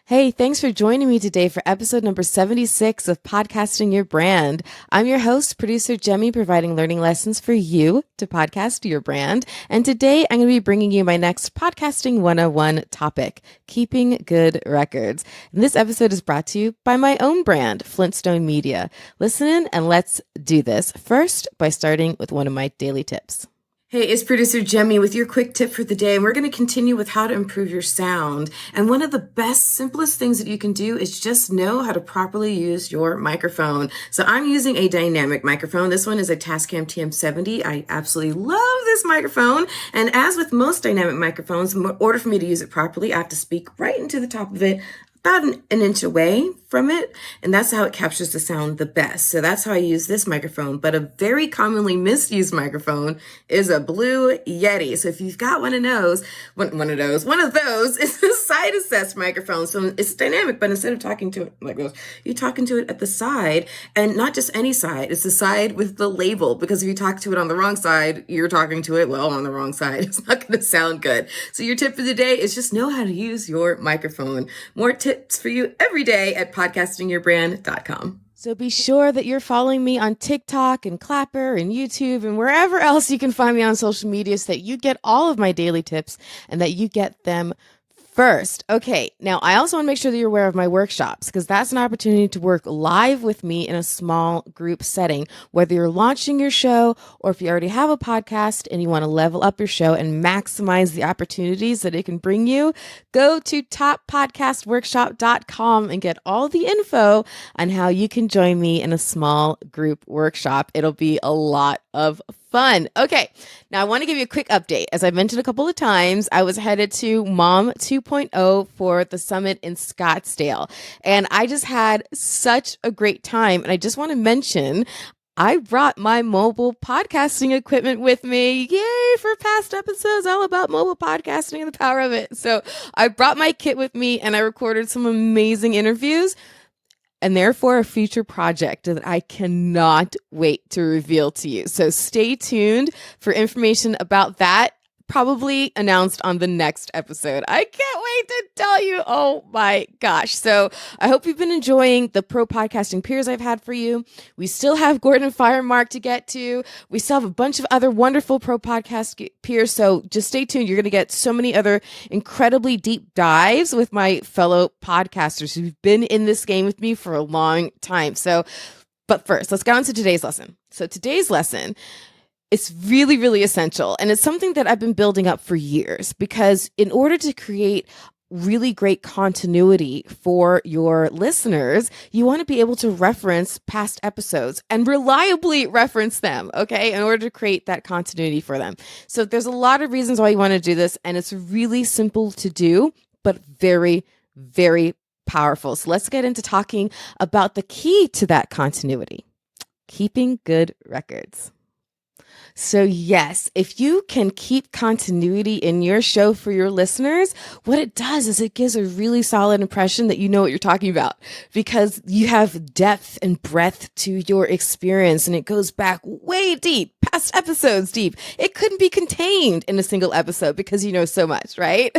Hey, thanks for joining me today for episode number 76 of Podcasting Your Brand. I'm your host, producer Jaime, providing learning lessons for you to podcast your brand. And today I'm going to be bringing you my next Podcasting 101 topic, keeping good records. And this episode is brought to you by my own brand, Flintstone Media. Listen in and let's do this. First, by starting with one of my daily tips. Hey, it's producer Jaime with your quick tip for the day, and we're going to continue with how to improve your sound. And one of the best, simplest things that you can do is just know how to properly use your microphone. So I'm using a dynamic microphone. This one is a Tascam TM70. I absolutely love this microphone. And as with most dynamic microphones, in order for me to use it properly, I have to speak right into the top of it, about an inch away from it, and that's how it captures the sound the best. So that's how I use this microphone. But a very commonly misused microphone is a Blue Yeti. So if you've got one of those, is a side assessed microphone. So it's dynamic, but instead of talking to it like this, you're talking to it at the side, and not just any side. It's the side with the label, because if you talk to it on the wrong side, you're talking to it, on the wrong side. It's not going to sound good. So your tip for the day is just know how to use your microphone. More tips for you every day at podcastingyourbrand.com. So be sure that you're following me on TikTok and Clapper and YouTube and wherever else you can find me on social media so that you get all of my daily tips and that you get them first. Okay, now I also want to make sure that you're aware of my workshops, because that's an opportunity to work live with me in a small group setting, whether you're launching your show or if you already have a podcast and you want to level up your show and maximize the opportunities that it can bring you. Go to toppodcastworkshop.com and get all the info on how you can join me in a small group workshop. It'll be a lot of fun. Okay, now I want to give you a quick update. As I mentioned a couple of times, I was headed to Mom 2.0 for the summit in Scottsdale, and I just had such a great time. And I just want to mention, I brought my mobile podcasting equipment with me. Yay for past episodes all about mobile podcasting and the power of it. So I brought my kit with me and I recorded some amazing interviews, and therefore a future project that I cannot wait to reveal to you. So stay tuned for information about that, probably announced on the next episode. I can't wait to tell you. Oh my gosh. So I hope you've been enjoying the pro podcasting peers I've had for you. We still have Gordon Firemark to get to. We still have a bunch of other wonderful pro podcast peers. So just stay tuned. You're going to get so many other incredibly deep dives with my fellow podcasters who've been in this game with me for a long time. But first, let's get on to today's lesson. So today's lesson, it's really, really essential. And it's something that I've been building up for years, because in order to create really great continuity for your listeners, you want to be able to reference past episodes and reliably reference them, okay, in order to create that continuity for them. So there's a lot of reasons why you want to do this, and it's really simple to do, but very, very powerful. So let's get into talking about the key to that continuity: keeping good records. So yes, if you can keep continuity in your show for your listeners, what it does is it gives a really solid impression that you know what you're talking about, because you have depth and breadth to your experience, and it goes back way deep, past episodes deep. It couldn't be contained in a single episode because you know so much, right?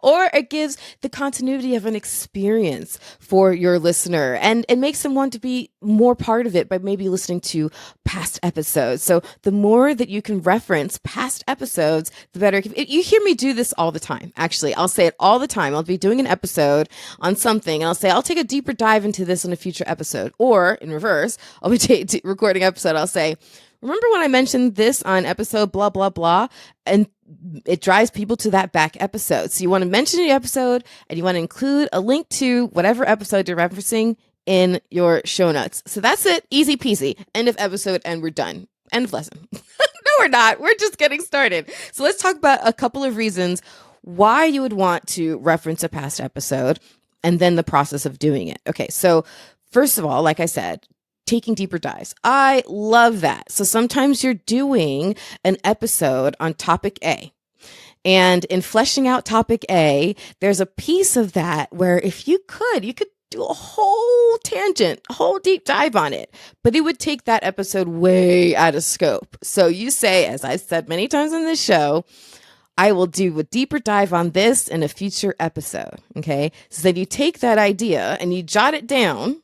Or it gives the continuity of an experience for your listener, and it makes them want to be more part of it by maybe listening to past episodes. So the more that you can reference past episodes, the better. You hear me do this all the time. Actually, I'll say it all the time. I'll be doing an episode on something, and I'll say, I'll take a deeper dive into this in a future episode. Or in reverse, I'll be recording an episode. I'll say, remember when I mentioned this on episode blah, blah, blah? And it drives people to that back episode. So you want to mention the episode, and you want to include a link to whatever episode you're referencing in your show notes. So that's it. Easy peasy. End of episode, and we're done. End of lesson. No, we're not. We're just getting started. So let's talk about a couple of reasons why you would want to reference a past episode, and then the process of doing it. Okay, so first of all, like I said, taking deeper dives. I love that. So sometimes you're doing an episode on topic A, and in fleshing out topic A, there's a piece of that where if you could do a whole tangent, a whole deep dive on it, but it would take that episode way out of scope. So you say, as I said many times on this show, I will do a deeper dive on this in a future episode. Okay. So then you take that idea and you jot it down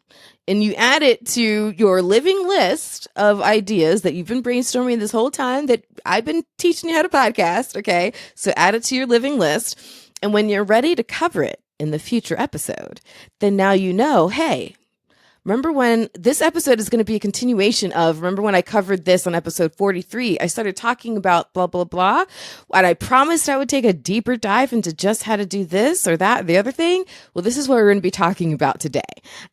and you add it to your living list of ideas that you've been brainstorming this whole time that I've been teaching you how to podcast. Okay. So add it to your living list. And when you're ready to cover it in the future episode, then now you know, hey, remember when this episode is going to be a continuation of, remember when I covered this on episode 43, I started talking about blah, blah, blah. And I promised I would take a deeper dive into just how to do this or that, or the other thing. Well, this is what we're going to be talking about today.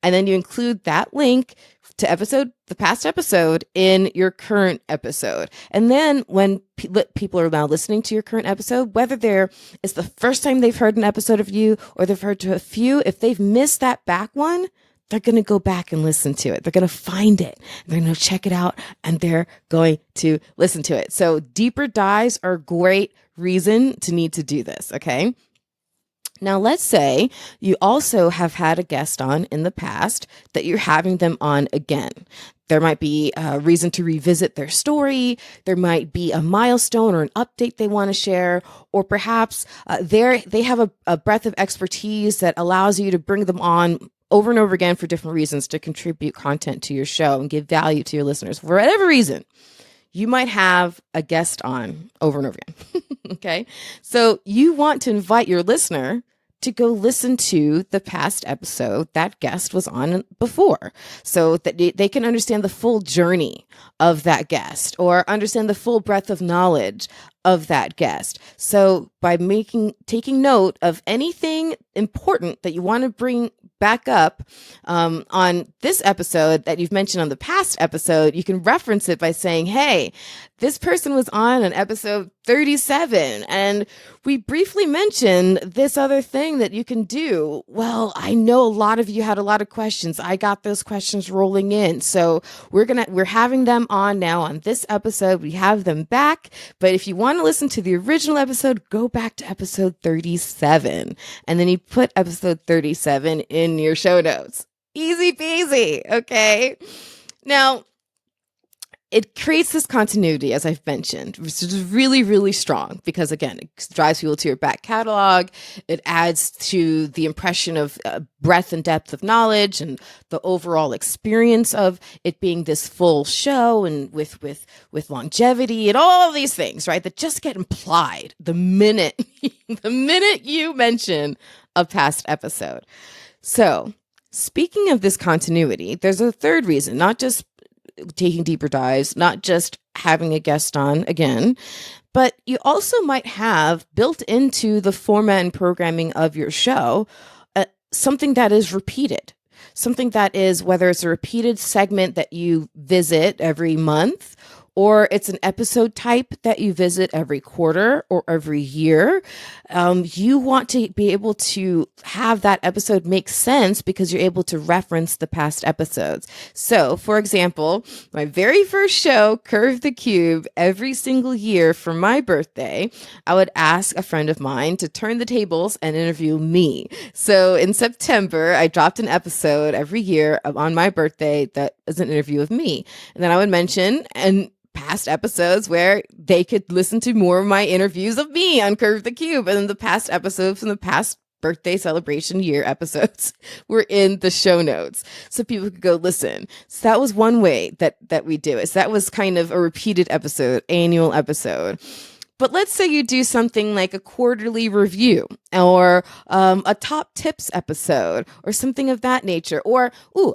And then you include that link to the past episode in your current episode. And then when people are now listening to your current episode, whether it's the first time they've heard an episode of you or they've heard to a few, if they've missed that back one, they're going to go back and listen to it. They're going to find it. They're going to check it out and they're going to listen to it. So deeper dives are a great reason to need to do this. Okay. Now, let's say you also have had a guest on in the past that you're having them on again. There might be a reason to revisit their story. There might be a milestone or an update they want to share, or perhaps they have a breadth of expertise that allows you to bring them on over and over again for different reasons to contribute content to your show and give value to your listeners. For whatever reason, you might have a guest on over and over again. Okay. So you want to invite your listener to go listen to the past episode that guest was on before so that they can understand the full journey of that guest or understand the full breadth of knowledge of that guest. So by taking note of anything important that you want to bring back up on this episode that you've mentioned on the past episode, you can reference it by saying, hey, this person was on episode 37 and we briefly mentioned this other thing that you can do. Well, I know a lot of you had a lot of questions. I got those questions rolling in. So we're having them on now on this episode. We have them back. But if you want to listen to the original episode, go back to episode 37. And then you put episode 37 in your show notes. Easy peasy. Okay. Now, it creates this continuity, as I've mentioned, which is really, really strong because, again, it drives people to your back catalog. It adds to the impression of breadth and depth of knowledge and the overall experience of it being this full show and with longevity and all of these things, right, that just get implied the minute you mention a past episode. So speaking of this continuity, there's a third reason, not just taking deeper dives, not just having a guest on again, but you also might have built into the format and programming of your show something that is repeated, something that is, whether it's a repeated segment that you visit every month, or it's an episode type that you visit every quarter or every year. You want to be able to have that episode make sense because you're able to reference the past episodes. So, for example, my very first show, Curve the Cube, every single year for my birthday, I would ask a friend of mine to turn the tables and interview me. So in September, I dropped an episode every year on my birthday that was an interview of me. And then I would mention past episodes where they could listen to more of my interviews of me on Curve the Cube. And then the past episodes from the past birthday celebration year episodes were in the show notes so people could go listen. So that was one way that we do it. So that was kind of a repeated episode, annual episode. But let's say you do something like a quarterly review or a top tips episode or something of that nature. Or,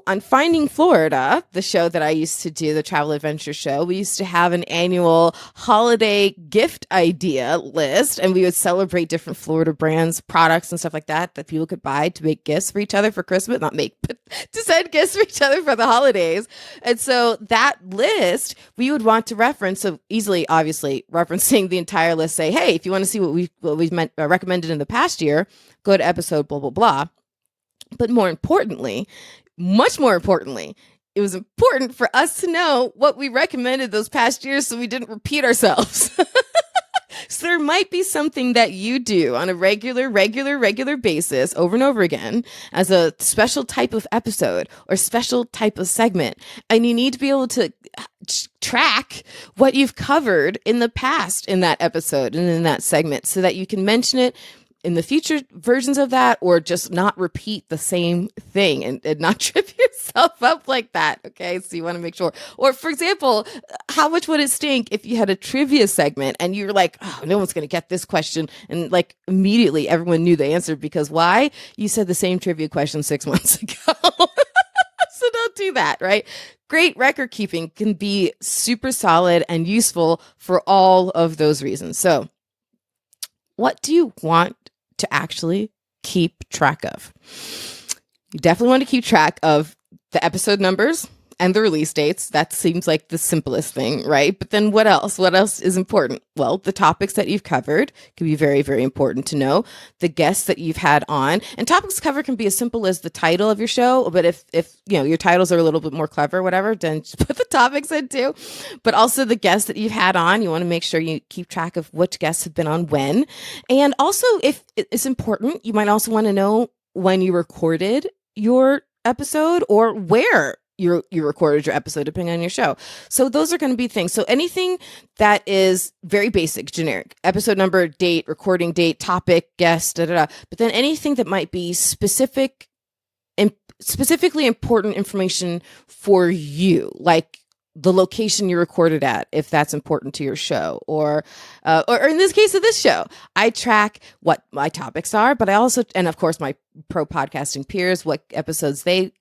on Finding Florida, the show that I used to do, the travel adventure show, we used to have an annual holiday gift idea list, and we would celebrate different Florida brands, products, and stuff like that people could buy to make gifts for each other for Christmas, but to send gifts for each other for the holidays. And so that list we would want to reference, so easily, obviously, referencing the entire list, say, hey, if you want to see what we've recommended in the past year, go to episode blah, blah, blah. But more importantly, much more importantly, it was important for us to know what we recommended those past years so we didn't repeat ourselves. So there might be something that you do on a regular basis over and over again as a special type of episode or special type of segment. And you need to be able to track what you've covered in the past in that episode and in that segment so that you can mention it in the future versions of that, or just not repeat the same thing and not trip yourself up like that. Okay. So you want to make sure, or for example, how much would it stink if you had a trivia segment and you were like, oh, no one's going to get this question. And like immediately everyone knew the answer because why? You said the same trivia question 6 months ago. So don't do that, right? Great record keeping can be super solid and useful for all of those reasons. So what do you want to actually keep track of? You definitely want to keep track of the episode numbers and the release dates. That seems like the simplest thing, right? But then what else? What else is important? Well, the topics that you've covered can be very, very important to know. The guests that you've had on, and topics covered can be as simple as the title of your show. But if you know your titles are a little bit more clever, whatever, then just put the topics in too. But also the guests that you've had on, you want to make sure you keep track of which guests have been on when. And also, if it's important, you might also want to know when you recorded your episode or where you recorded your episode, depending on your show. So those are going to be things. So anything that is very basic, generic, episode number, date, recording date, topic, guest, but then anything that might be specifically important information for you, like the location you recorded at, if that's important to your show, or in this case of this show, I track what my topics are, but I also, and of course my pro podcasting peers, what episodes they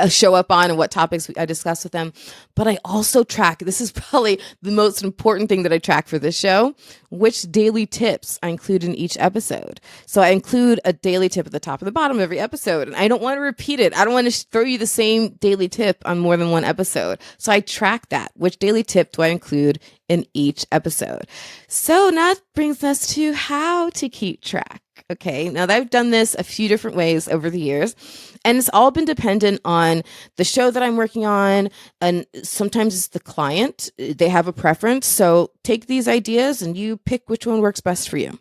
show up on and what topics I discuss with them. But I also track, this is probably the most important thing that I track for this show, which daily tips I include in each episode. So I include a daily tip at the top and the bottom of every episode. And I don't want to repeat it. I don't want to throw you the same daily tip on more than one episode. So I track that. Which daily tip do I include in each episode? So now that brings us to how to keep track. Okay, now I've done this a few different ways over the years, and it's all been dependent on the show that I'm working on, and sometimes it's the client. They have a preference, so take these ideas and you pick which one works best for you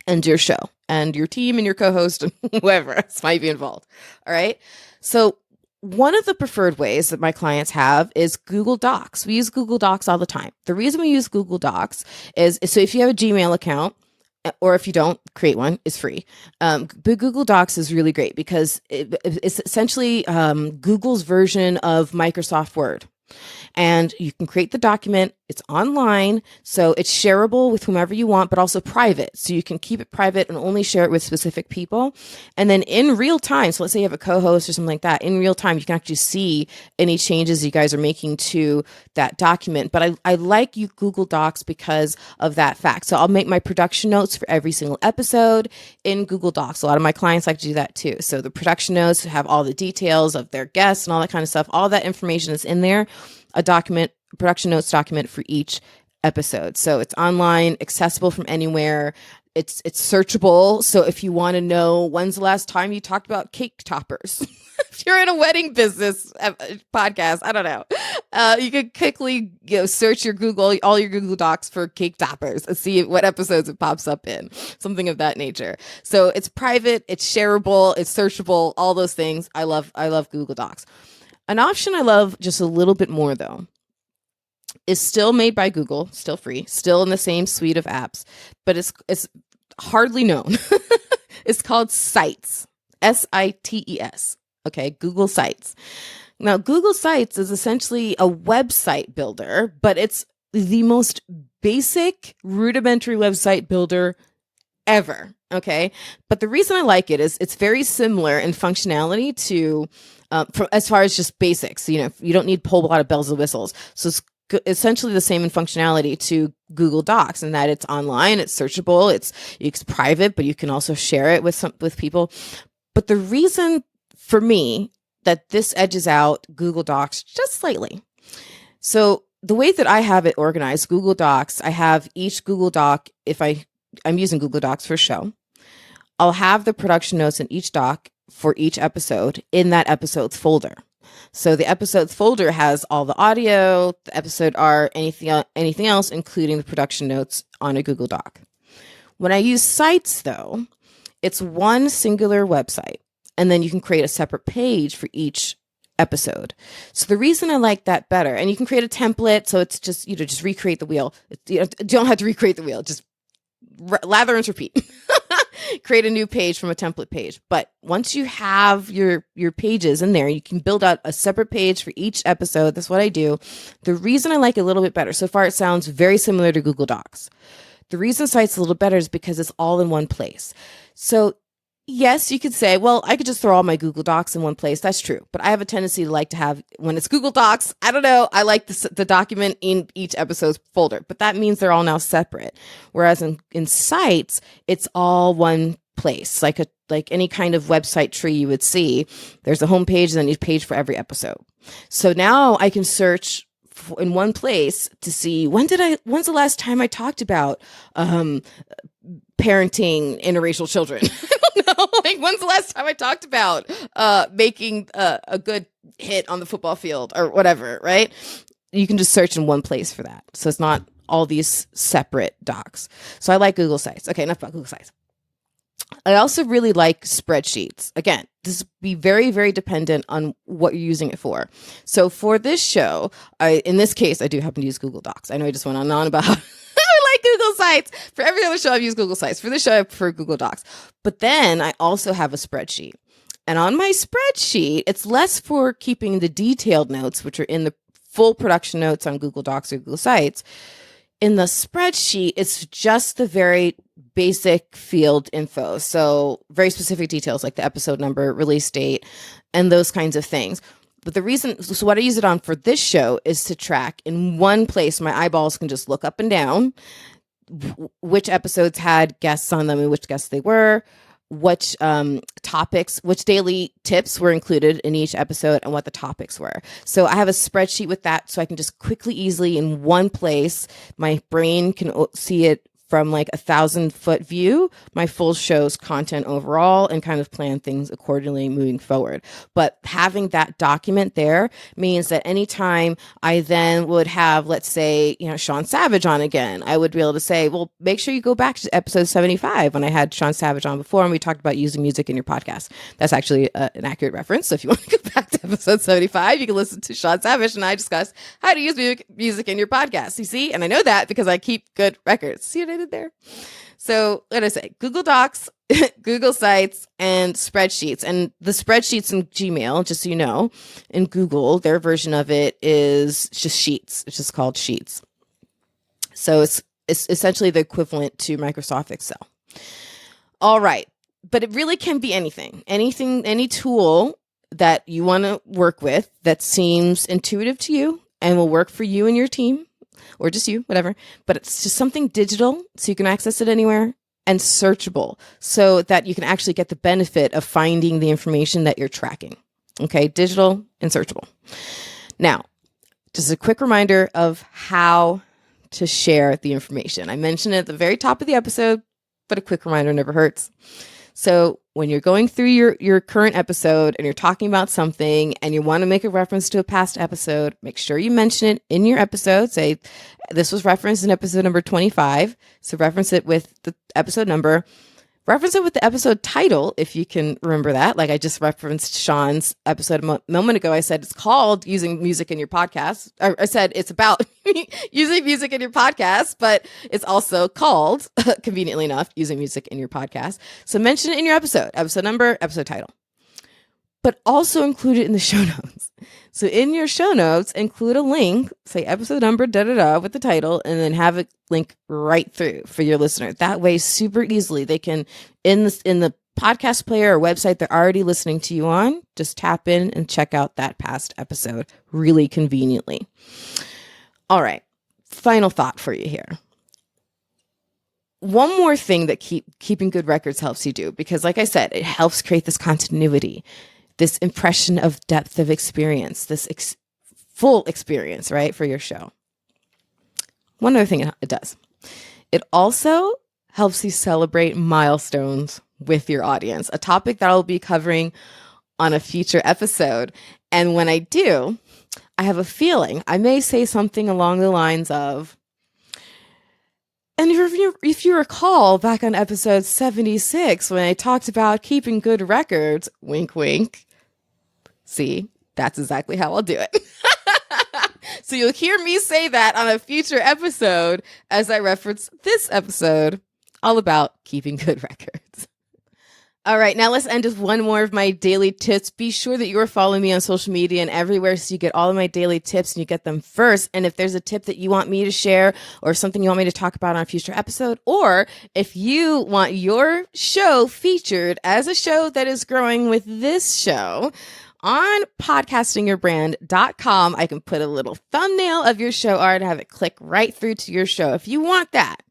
and your show and your team and your co-host and whoever else might be involved. All right, so one of the preferred ways that my clients have is Google Docs. We use Google Docs all the time. The reason we use Google Docs is so if you have a Gmail account, or if you don't, create one, it's free. But Google Docs is really great because it's essentially Google's version of Microsoft Word. And you can create the document. It's online, so it's shareable with whomever you want, but also private. So you can keep it private and only share it with specific people. And then in real time, so let's say you have a co-host or something like that, in real time, you can actually see any changes you guys are making to that document. But I like you Google Docs because of that fact. So I'll make my production notes for every single episode in Google Docs. A lot of my clients like to do that too. So the production notes have all the details of their guests and all that kind of stuff. All that information is in there. A document, production notes document for each episode. So it's online, accessible from anywhere. It's searchable. So if you want to know when's the last time you talked about cake toppers, if you're in a wedding business podcast, I don't know, you could quickly search your all your Google Docs for cake toppers and see what episodes it pops up in, something of that nature. So it's private, it's shareable, it's searchable, all those things. I love Google Docs. An option I love just a little bit more, though, is still made by Google, still free, still in the same suite of apps, but it's hardly known. It's called Sites, Sites. Okay, Google Sites. Now, Google Sites is essentially a website builder, but it's the most basic, rudimentary website builder ever. Okay, but the reason I like it is it's very similar in functionality to as far as just basics. You don't need a whole lot of bells and whistles. So it's essentially the same in functionality to Google Docs, in that it's online, it's searchable, it's private, but you can also share it with people. But the reason for me that this edges out Google Docs just slightly. So the way that I have it organized, Google Docs, I have each Google Doc. If I'm using Google Docs for show, I'll have the production notes in each doc for each episode in that episode's folder. So the episodes folder has all the audio, the episode art, anything else, including the production notes on a Google Doc. When I use sites, though, it's one singular website, and then you can create a separate page for each episode. So the reason I like that better, and you can create a template, so it's just, just recreate the wheel. You don't have to recreate the wheel, just lather and repeat. Create a new page from a template page. But once you have your pages in there, you can build out a separate page for each episode. That's what I do. The reason I like it a little bit better, so far it sounds very similar to Google Docs. The reason Site's a little better is because it's all in one place. So yes, you could say, well, I could just throw all my Google Docs in one place. That's true. But I have a tendency to like to have, when it's Google Docs, I don't know, I like the document in each episode's folder. But that means they're all now separate. Whereas in Sites, it's all one place, like any kind of website tree you would see. There's a home page and then a page for every episode. So now I can search in one place to see when's the last time I talked about parenting interracial children. I don't know, like when's the last time I talked about making a good hit on the football field or whatever, right? You can just search in one place for that. So it's not all these separate docs. So I like Google Sites. Okay, enough about Google Sites. I also really like spreadsheets. Again, this will be very, very dependent on what you're using it for. So for this show, in this case, I do happen to use Google Docs. I know I just went on and on about I like Google Sites. For every other show, I've used Google Sites. For this show, I prefer Google Docs. But then I also have a spreadsheet. And on my spreadsheet, it's less for keeping the detailed notes, which are in the full production notes on Google Docs or Google Sites. In the spreadsheet, it's just the very basic field info. So very specific details like the episode number, release date, and those kinds of things. But the reason, so what I use it on for this show is to track in one place. My eyeballs can just look up and down which episodes had guests on them and which guests they were, which topics, which daily tips were included in each episode, and what the topics were. So I have a spreadsheet with that, so I can just quickly, easily in one place, my brain can see it from like 1,000-foot view, my full show's content overall, and kind of plan things accordingly moving forward. But having that document there means that anytime I then would have, let's say, Sean Savage on again, I would be able to say, well, make sure you go back to episode 75 when I had Sean Savage on before, and we talked about using music in your podcast. That's actually an accurate reference. So if you want to go back to episode 75, you can listen to Sean Savage and I discuss how to use music in your podcast. You see? And I know that because I keep good records. See what I did there? So what did I say? Google Docs, Google Sites, and spreadsheets. And the spreadsheets in Gmail, just so you know, in Google, their version of it is just Sheets. It's just called Sheets. So it's essentially the equivalent to Microsoft Excel. All right. But it really can be anything, any tool that you want to work with that seems intuitive to you and will work for you and your team, or just you, whatever. But it's just something digital so you can access it anywhere, and searchable so that you can actually get the benefit of finding the information that you're tracking. Okay, digital and searchable. Now, just a quick reminder of how to share the information. I mentioned it at the very top of the episode, but a quick reminder never hurts. So when you're going through your current episode and you're talking about something and you want to make a reference to a past episode, make sure you mention it in your episode. Say, this was referenced in episode number 25. So reference it with the episode number. Reference it with the episode title, if you can remember that. Like I just referenced Sean's episode a moment ago. I said it's called Using Music in Your Podcast. I said it's about using music in your podcast, but it's also called, conveniently enough, Using Music in Your Podcast. So mention it in your episode number, episode title. But also include it in the show notes. So in your show notes, include a link, say episode number, with the title, and then have it link right through for your listener. That way, super easily, they can, in the podcast player or website they're already listening to you on, just tap in and check out that past episode really conveniently. All right. Final thought for you here. One more thing that keeping good records helps you do, because like I said, it helps create this continuity, this impression of depth of experience, this full experience, right, for your show. One other thing it does. It also helps you celebrate milestones with your audience, a topic that I'll be covering on a future episode. And when I do, I have a feeling I may say something along the lines of, and if you recall back on episode 76, when I talked about keeping good records, wink, wink. See, that's exactly how I'll do it. So you'll hear me say that on a future episode as I reference this episode all about keeping good records. All right, now let's end with one more of my daily tips. Be sure that you are following me on social media and everywhere so you get all of my daily tips and you get them first. And if there's a tip that you want me to share or something you want me to talk about on a future episode, or if you want your show featured as a show that is growing with this show, on podcastingyourbrand.com, I can put a little thumbnail of your show art and have it click right through to your show. If you want that,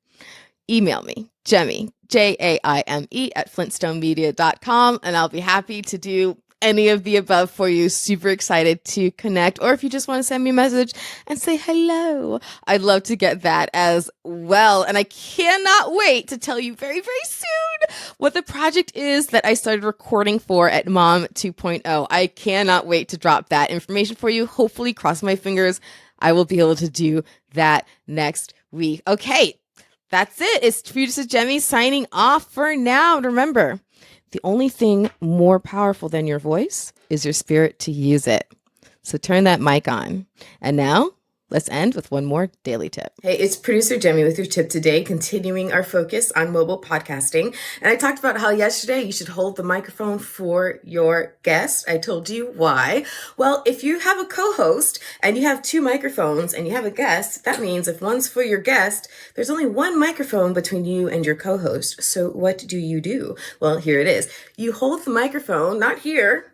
email me, Jaime, Jaime at flintstonemedia.com, and I'll be happy to do any of the above for you. Super excited to connect. Or if you just want to send me a message and say hello, I'd love to get that as well. And I cannot wait to tell you very, very soon what the project is that I started recording for at Mom 2.0. I cannot wait to drop that information for you. Hopefully, cross my fingers, I will be able to do that next week. Okay. That's it. It's producer Jaime signing off for now. And remember, the only thing more powerful than your voice is your spirit to use it. So turn that mic on. And now, let's end with one more daily tip. Hey, it's producer Jaime with your tip today, continuing our focus on mobile podcasting. And I talked about how yesterday you should hold the microphone for your guest. I told you why. Well, if you have a co-host and you have two microphones and you have a guest, that means if one's for your guest, there's only one microphone between you and your co-host. So what do? Well, here it is. You hold the microphone, not here,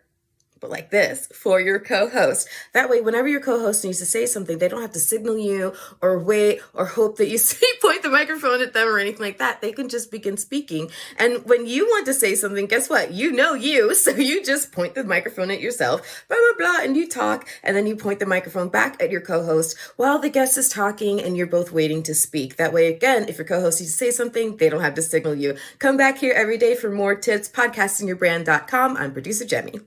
but like this, for your co-host. That way, whenever your co-host needs to say something, they don't have to signal you or wait or hope that you point the microphone at them or anything like that. They can just begin speaking. And when you want to say something, guess what? You know you, so you just point the microphone at yourself, blah, blah, blah, and you talk, and then you point the microphone back at your co-host while the guest is talking and you're both waiting to speak. That way, again, if your co-host needs to say something, they don't have to signal you. Come back here every day for more tips, podcastingyourbrand.com. I'm producer Jaime.